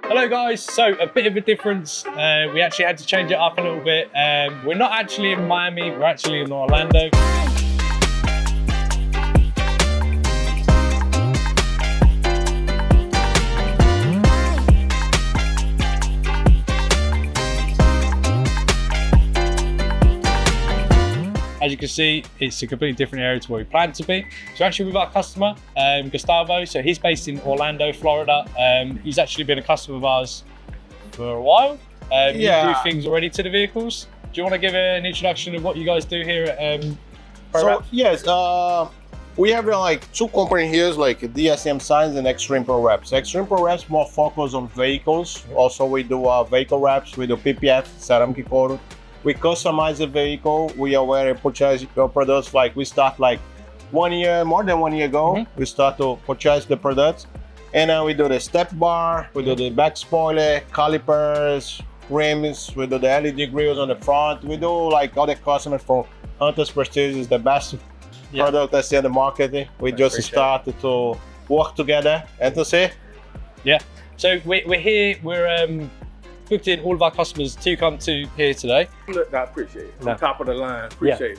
Hello guys, so a bit of a difference. We actually had to change it up a little bit. We're not actually in Miami, we're actually in Orlando. As you can see, it's a completely different area to where we planned to be. So actually with our customer, Gustavo, so he's based in Orlando, Florida. He's actually been a customer of ours for a while. You do things already to the vehicles. Do you want to give an introduction of what you guys do here at Pro Wraps? Yes, we have like two companies here, like DSM Signs and Xtreme Pro Wraps. Xtreme Pro Wraps more focused on vehicles. Also, we do vehicle wraps, we do PPF, ceramic coating. We customize the vehicle. We already purchase your products. Like we start like more than 1 year ago. We start to purchase the products, and we do the step bar. We do the back spoiler, calipers, rims. We do the LED grills on the front. We do like all the customers from Hunter's Prestige is the best product I see in the market. We just started to work together and to see. Yeah. So we're here. We're booked in all of our customers to come to here today. Look, I appreciate it. On top of the line, appreciate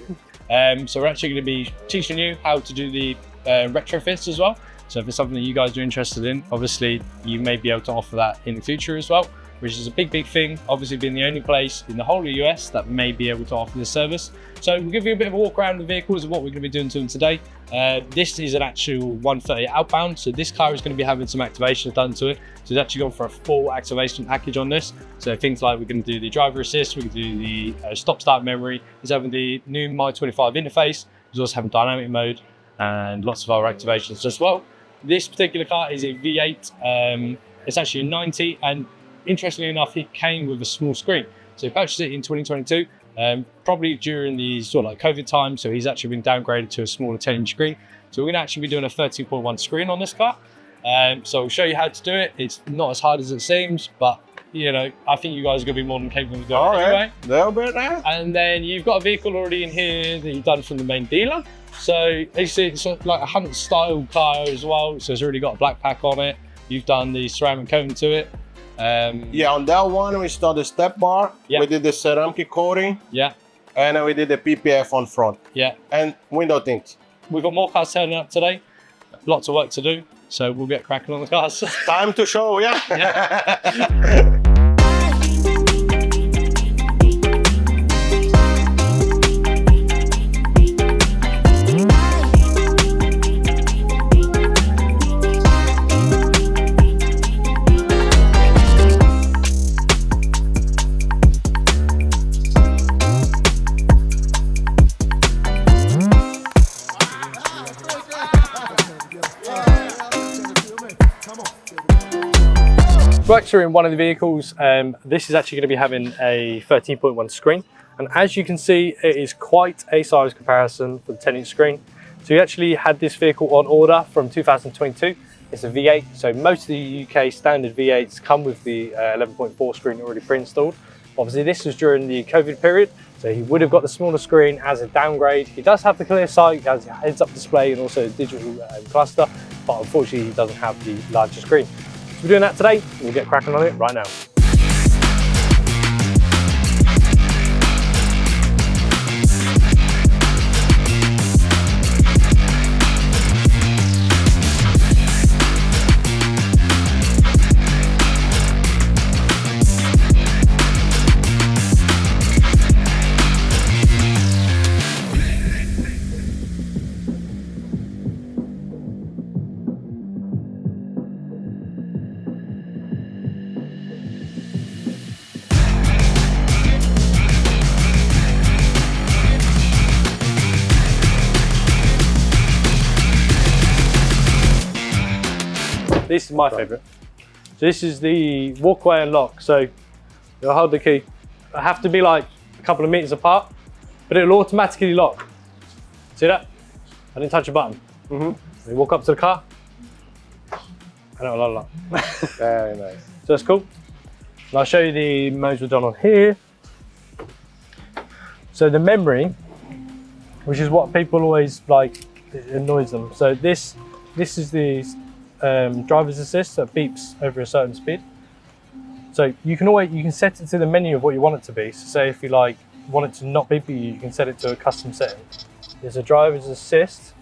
it. So we're actually going to be teaching you how to do the retrofits as well. So if it's something that you guys are interested in, obviously you may be able to offer that in the future as well, which is a big thing. Obviously being the only place in the whole of the US that may be able to offer this service. So we'll give you a bit of a walk around the vehicles and what we're going to be doing to them today. This is an actual 130 outbound. So this car is going to be having some activations done to it. So it's actually gone for a full activation package on this. So things like we're going to do the driver assist, we can do the stop start memory. It's having the new My25 interface. It's also having dynamic mode and lots of other activations as well. This particular car is a V8. It's actually a 90, and interestingly enough, it came with a small screen. So he purchased it in 2022, probably during the sort of like COVID time. So he's actually been downgraded to a smaller 10-inch screen. So we're going to actually be doing a 13.1 screen on this car. So I'll show you how to do it. It's not as hard as it seems, but you know, I think you guys are going to be more than capable of doing it anyway. A little bit now. And then you've got a vehicle already in here that you've done from the main dealer. So you see, it's like a Hunt style car as well. So it's already got a black pack on it. You've done the ceramic coating to it. Yeah, on that one we started the step bar. We did the ceramic coating. And then we did the PPF on front. And window tints. We've got more cars turning up today. Lots of work to do. So we'll get cracking on the cars. Time to show, We're in one of the vehicles. This is actually going to be having a 13.1 screen, and as you can see, it is quite a size comparison for the 10-inch screen. So we actually had this vehicle on order from 2022. It's a V8, so most of the UK standard V8s come with the 11.4 screen already pre-installed. Obviously this was during the COVID period, so he would have got the smaller screen as a downgrade. He does have the ClearSight, has a heads-up display and also a digital cluster, but unfortunately he doesn't have the larger screen. So we're doing that today. We'll get cracking on it right now. This is my favourite. So this is the walkway and lock. So you'll hold the key. I have to be like a couple of meters apart, but it'll automatically lock. See that? I didn't touch a button. You walk up to the car, and it'll unlock. Very nice. So that's cool. And I'll show you the modes we've done on here. So the memory, which is what people always like, it annoys them. So this is the driver's assist that beeps over a certain speed. So you can set it to the menu of what you want it to be. So say if you want it to not beep you, you can set it to a custom setting. There's a driver's assist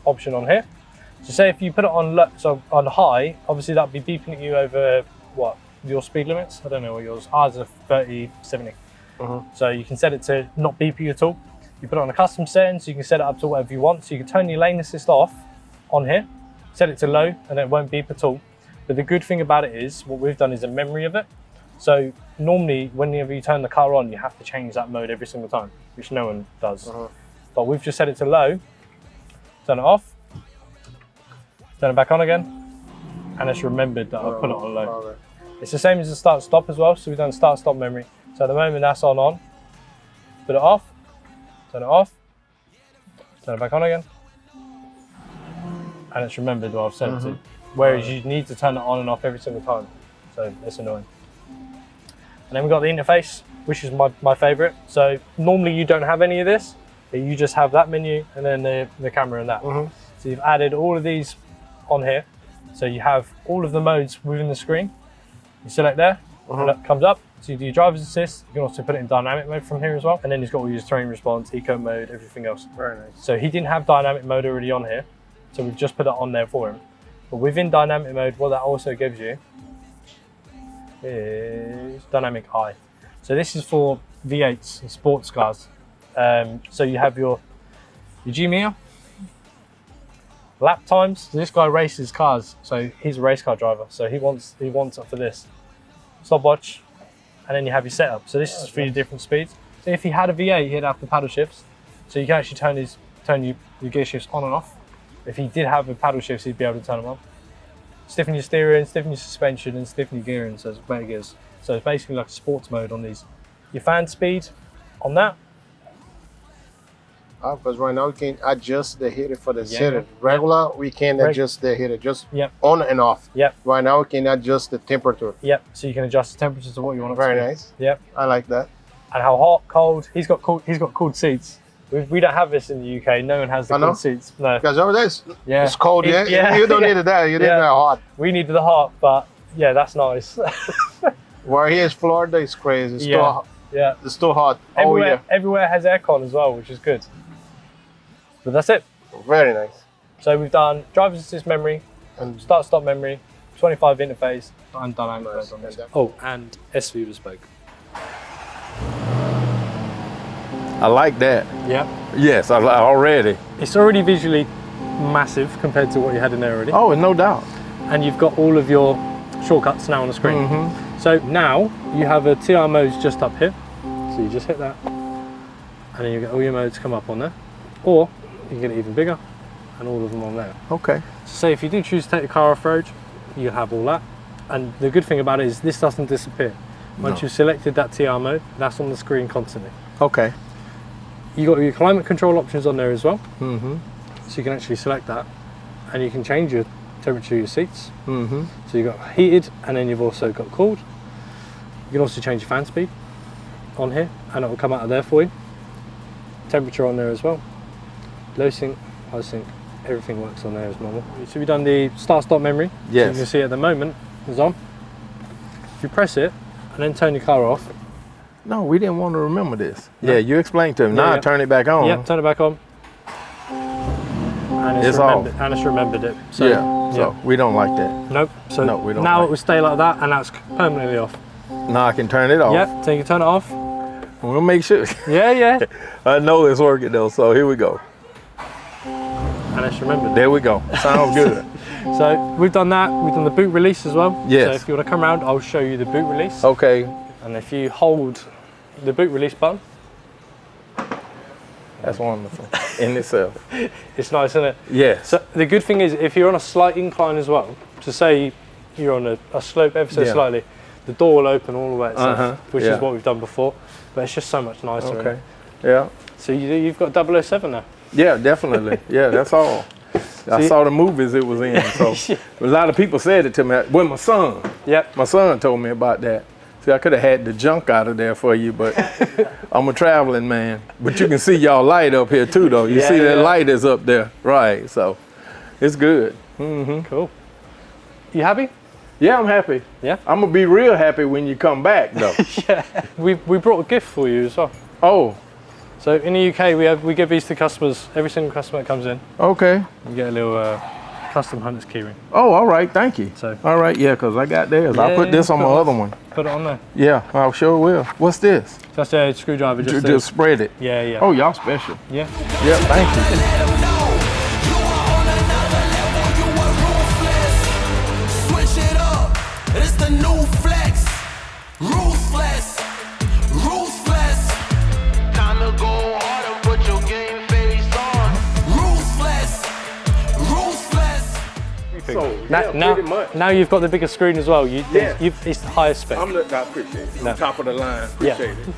option on here. So say if you put it on high, obviously that'd be beeping at you over what your speed limits. I don't know what yours. Ours are 30, 70. So you can set it to not beep you at all. You put it on a custom setting, so you can set it up to whatever you want. So you can turn your lane assist off on here, set it to low, and it won't beep at all. But the good thing about it is, what we've done is a memory of it. So normally, whenever you turn the car on, you have to change that mode every single time, which no one does. But we've just set it to low, turn it off, turn it back on again, and it's remembered that I've put it on low. It's the same as the start-stop as well, so we've done start-stop memory. So at the moment that's on, put it off, turn it back on again, and it's remembered what I've set it to. Whereas you need to turn it on and off every single time, so it's annoying. And then we've got the interface, which is my favorite. So normally you don't have any of this, but you just have that menu and then the camera and that. So you've added all of these on here. So you have all of the modes within the screen. You select there, and it comes up. So you do your driver's assist. You can also put it in dynamic mode from here as well. And then he's got all your terrain response, eco mode, everything else. Very nice. So he didn't have dynamic mode already on here. So we've just put it on there for him. But within dynamic mode, what that also gives you is dynamic eye. So this is for V8s and sports cars. So you have your G meter, lap times. So this guy races cars, so he's a race car driver. So he wants it for this. Stopwatch, and then you have your setup. So this is for your different speeds. So if he had a V8, he'd have the paddle shifts. So you can actually turn your gear shifts on and off. If he did have the paddle shifts, he'd be able to turn them on. Stiffen your steering, stiffen your suspension, and stiffen your gearing, so it's better gears. So it's basically like a sports mode on these. Your fan speed on that. Because right now we can adjust the heater for the city. Regular, we can adjust the heater just on and off. Right now we can adjust the temperature. So you can adjust the temperature to what you want it to be. Very nice. I like that. And how hot, cold. He's got cooled seats. We don't have this in the UK. No one has the cooled seats. No. Because over there it's cold. You don't need that. You need that hot. We need the hot, but yeah, that's nice. Where here is Florida, it's crazy. It's still hot. It's still hot. Everywhere has aircon as well, which is good. But that's it. Very nice. So we've done driver's assist memory, and start-stop memory, 25 interface, and dynamic mode on this. Oh, and S-View bespoke. I like that. Yes, already. It's already visually massive compared to what you had in there already. Oh, no doubt. And you've got all of your shortcuts now on the screen. So now you have a TR modes just up here. So you just hit that, and then you get all your modes come up on there. Or you can get it even bigger, and all of them on there. Okay. So say if you do choose to take the car off-road, you have all that. And the good thing about it is this doesn't disappear. Once you've selected that TR mode, that's on the screen constantly. Okay. You got your climate control options on there as well. So you can actually select that, and you can change your temperature of your seats. So you've got heated, and then you've also got cooled. You can also change your fan speed on here, and it will come out of there for you. Temperature on there as well. Low sync, high sync, everything works on there as normal. So we've done the start-stop memory. Yes. So you can see at the moment it's on. If you press it and then turn your car off. No, we didn't want to remember this. Yeah, you explained to him. Now I turn it back on. Yep, turn it back on. And it's remembered, and it's remembered it. So, so we don't like that. Nope. So no, we don't now it will stay like that, and that's permanently off. Now I can turn it off. Yep, so you can turn it off. We'll make sure. Yeah. I know it's working though, so here we go. And it's remembered. There we go. Sounds good. So we've done that. We've done the boot release as well. Yes. So if you want to come around, I'll show you the boot release. Okay. And if you hold the boot release button. That's wonderful in itself. It's nice, isn't it? Yes. So the good thing is if you're on a slight incline as well, to say you're on a slope ever so slightly, the door will open all the way itself, which is what we've done before. But it's just so much nicer. Okay. Yeah. So you've got 007 now. Yeah, definitely. Yeah, that's all. I saw the movies it was in, so a lot of people said it to me. Well, my son. Yep. My son told me about that. See, I could have had the junk out of there for you, but I'm a traveling man. But you can see y'all light up here too, though. You see that light is up there, right? So it's good. Cool. You happy? Yeah, I'm happy. Yeah? I'm gonna be real happy when you come back, though. Yeah. We brought a gift for you as well. Oh, So in the UK, we give these to customers. Every single customer that comes in, okay. you get a little custom Hunter's keyring. Oh, all right, thank you. So- all right, yeah, because I got theirs. I'll put this on my other one. Put it on there. Yeah, I sure will. What's this? Just a screwdriver. Just spread it. Yeah, yeah. Oh, y'all special. Yeah. Yeah, thank you. Switch it up, it's the new flex. Ruthless, ruthless. Time to go harder, put your game face on. Ruthless, ruthless. So, yeah, pretty much. Now you've got the bigger screen as well. Yeah. It's the highest spec. I appreciate it. No. On top of the line, Yeah. appreciate it.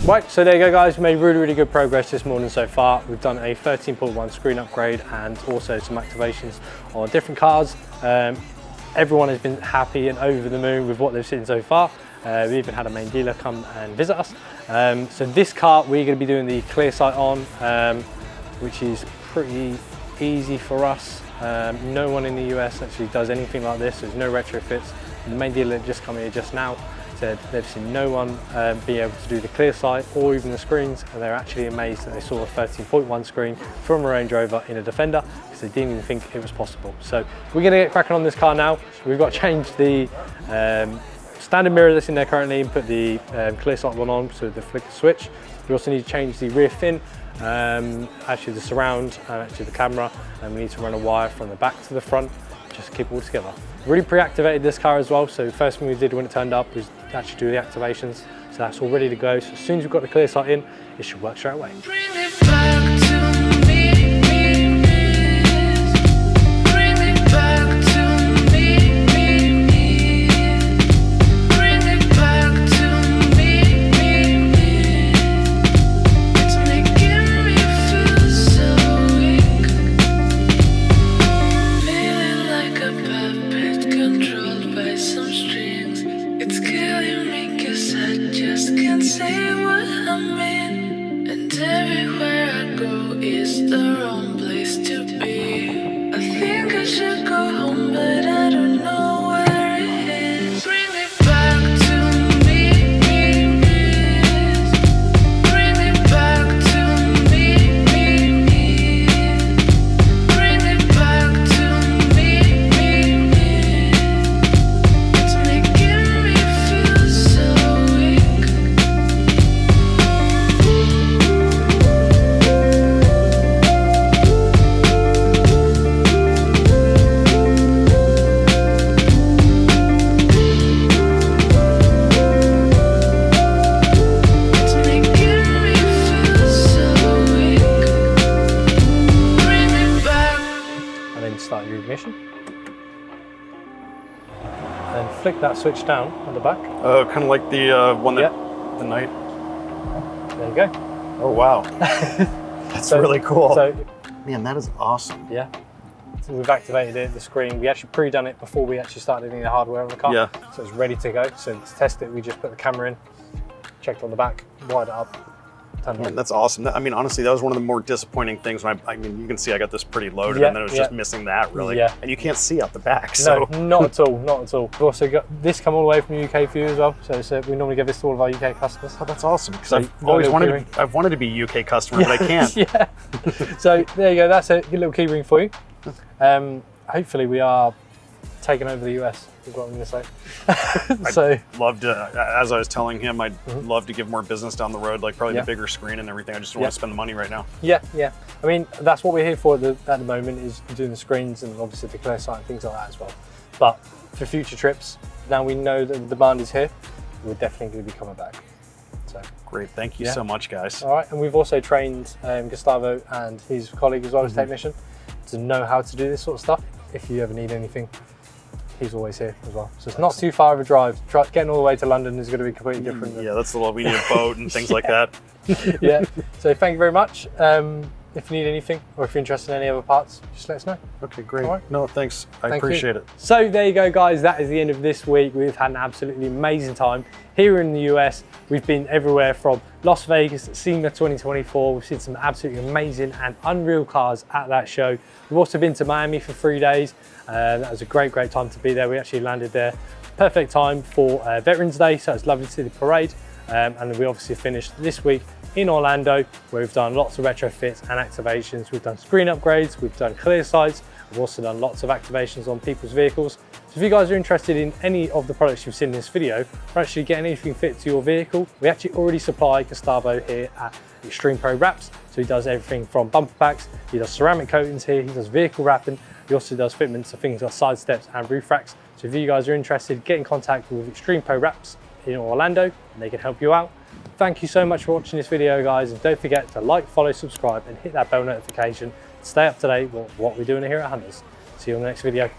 Right, so there you go guys, we made really good progress this morning so far. We've done a 13.1 screen upgrade and also some activations on different cars. Everyone has been happy and over the moon with what they've seen so far. We even had a main dealer come and visit us. So this car we're going to be doing the ClearSight on, which is pretty easy for us. No one in the US actually does anything like this. There's no retrofits. The main dealer that just come here just now said they've seen no one be able to do the ClearSight or even the screens, and they're actually amazed that they saw a 13.1 screen from a Range Rover in a Defender because they didn't even think it was possible. So we're going to get cracking on this car now. We've got to change the standard mirror that's in there currently and put the ClearSight one on, so the flicker switch. We also need to change the rear fin, actually the surround and actually the camera, and we need to run a wire from the back to the front just to keep it all together. Really pre-activated this car as well, so the first thing we did when it turned up was actually do the activations, so that's all ready to go. So as soon as we've got the ClearSight in, it should work straight away. Bring it back to me. Bring it back to me. Bring it back to me. It's making me feel so weak. Feeling like a puppet controlled by some strings. It's killing me 'cause I just can't say what I mean. And everywhere I go is the wrong place to be. I think I should go home, but I don't know where it is. Bring it back to me. Bring it back to me. Bring it back to me. It's making me feel so weak. It's making me feel so weak. Bring it back. And then start your ignition. Then flick that switch down on the back. Kind of like the one that the night. There you go. Oh wow, that's really cool. So Man, that is awesome. yeah, so we've activated it, the screen. We actually pre-done it before we actually started any of the hardware on the car. Yeah. So it's ready to go. So to test it, we just put the camera in, checked on the back, wired it up, turned it Man, on. that's awesome. I mean, honestly, that was one of the more disappointing things. When I mean, you can see I got this pretty loaded, Yeah, and then it was yeah. just missing that really. Yeah. And you can't see out the back. So No, not at all, not at all. We've also got this come all the way from the UK for you as well. So we normally give this to all of our UK customers. oh, that's awesome because So I've you've got a always little wanted. I've wanted to be a UK customer, but I can't. Yeah. So there you go. That's a little key ring for you. Hopefully we are taking over the US. Is what I'm going to say. So Love to, as I was telling him, I'd love to give more business down the road, like probably Yeah. the bigger screen and everything. I just don't want to spend the money right now. yeah. I mean, that's what we're here for at the moment, is doing the screens and obviously the ClearSight and things like that as well. But for future trips, now we know that the demand is here, we're definitely going to be coming back. So. Great, thank you Yeah. so much, guys. All right, and we've also trained Gustavo and his colleague as well as technician to know how to do this sort of stuff. If you ever need anything, he's always here as well. So it's not too far of a drive. Getting all the way to London is going to be completely different. Yeah, that's the we need a boat and things like that. Yeah. So thank you very much. if you need anything or if you're interested in any other parts, just let us know. Okay, great. All right. No, thanks. I Thank you. appreciate it. So there you go, guys. That is the end of this week. We've had an absolutely amazing time here in the US. We've been everywhere from Las Vegas, SEMA 2024. We've seen some absolutely amazing and unreal cars at that show. We've also been to Miami for 3 days. That was a great time to be there. We actually landed there. Perfect time for Veterans Day, so it's lovely to see the parade. And we obviously finished this week in Orlando, where we've done lots of retrofits and activations. We've done screen upgrades, we've done ClearSights, we've also done lots of activations on people's vehicles. So if you guys are interested in any of the products you've seen in this video, or actually getting anything fit to your vehicle, we actually already supply Gustavo here at Xtreme Pro Wraps. So he does everything from bumper packs, he does ceramic coatings here, he does vehicle wrapping, he also does fitments of things like side steps and roof racks. So if you guys are interested, get in contact with Xtreme Pro Wraps in Orlando and they can help you out. Thank you so much for watching this video, guys, and don't forget to like, follow, subscribe and hit that bell notification to stay up to date with what we're doing here at Hunters. See you on the next video.